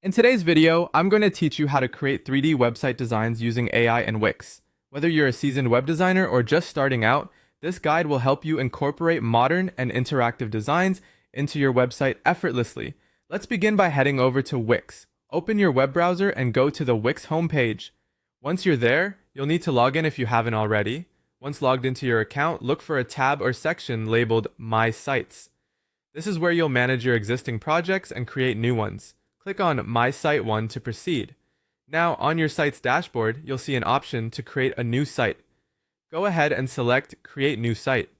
In today's video, I'm going to teach you how to create 3D website designs using AI and Wix. Whether you're a seasoned web designer or just starting out, this guide will help you incorporate modern and interactive designs into your website effortlessly. Let's begin by heading over to Wix. Open your web browser and go to the Wix homepage. Once you're there, you'll need to log in if you haven't already. Once logged into your account, look for a tab or section labeled My Sites. This is where you'll manage your existing projects and create new ones. Click on My Site 1 to proceed. Now, on your site's dashboard, you'll see an option to create a new site. Go ahead and select Create New Site.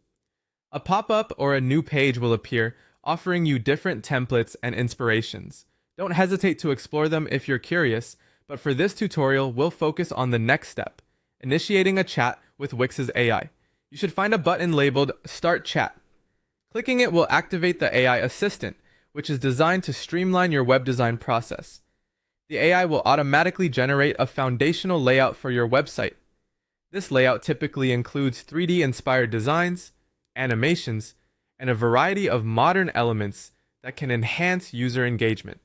A pop-up or a new page will appear, offering you different templates and inspirations. Don't hesitate to explore them if you're curious, but for this tutorial, we'll focus on the next step, initiating a chat with Wix's AI. You should find a button labeled Start Chat. Clicking it will activate the AI assistant, which is designed to streamline your web design process. The AI will automatically generate a foundational layout for your website. This layout typically includes 3D inspired designs, animations, and a variety of modern elements that can enhance user engagement.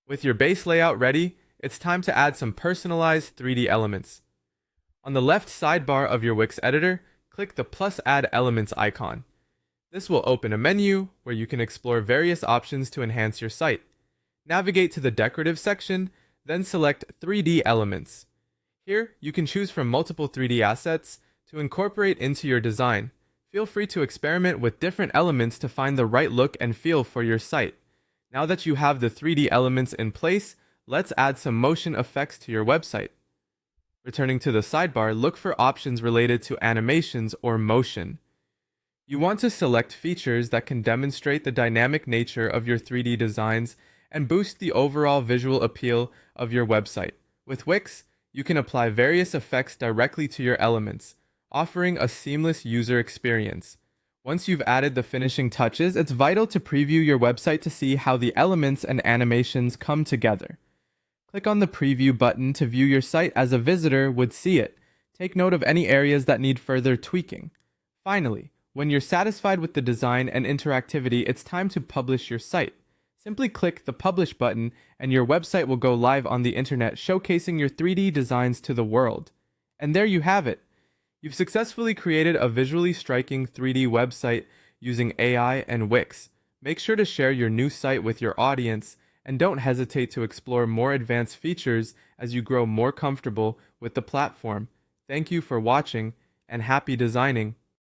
With your base layout ready, it's time to add some personalized 3D elements. On the left sidebar of your Wix editor, click the plus add elements icon. This will open a menu where you can explore various options to enhance your site. Navigate to the decorative section, then select 3D elements. Here, you can choose from multiple 3D assets to incorporate into your design. Feel free to experiment with different elements to find the right look and feel for your site. Now that you have the 3D elements in place, let's add some motion effects to your website. Returning to the sidebar, look for options related to animations or motion. You want to select features that can demonstrate the dynamic nature of your 3D designs and boost the overall visual appeal of your website. With Wix, you can apply various effects directly to your elements, offering a seamless user experience. Once you've added the finishing touches, it's vital to preview your website to see how the elements and animations come together. Click on the preview button to view your site as a visitor would see it. Take note of any areas that need further tweaking. Finally, when you're satisfied with the design and interactivity, it's time to publish your site. Simply click the Publish button and your website will go live on the internet, showcasing your 3D designs to the world. And there you have it. You've successfully created a visually striking 3D website using AI and Wix. Make sure to share your new site with your audience and don't hesitate to explore more advanced features as you grow more comfortable with the platform. Thank you for watching and happy designing.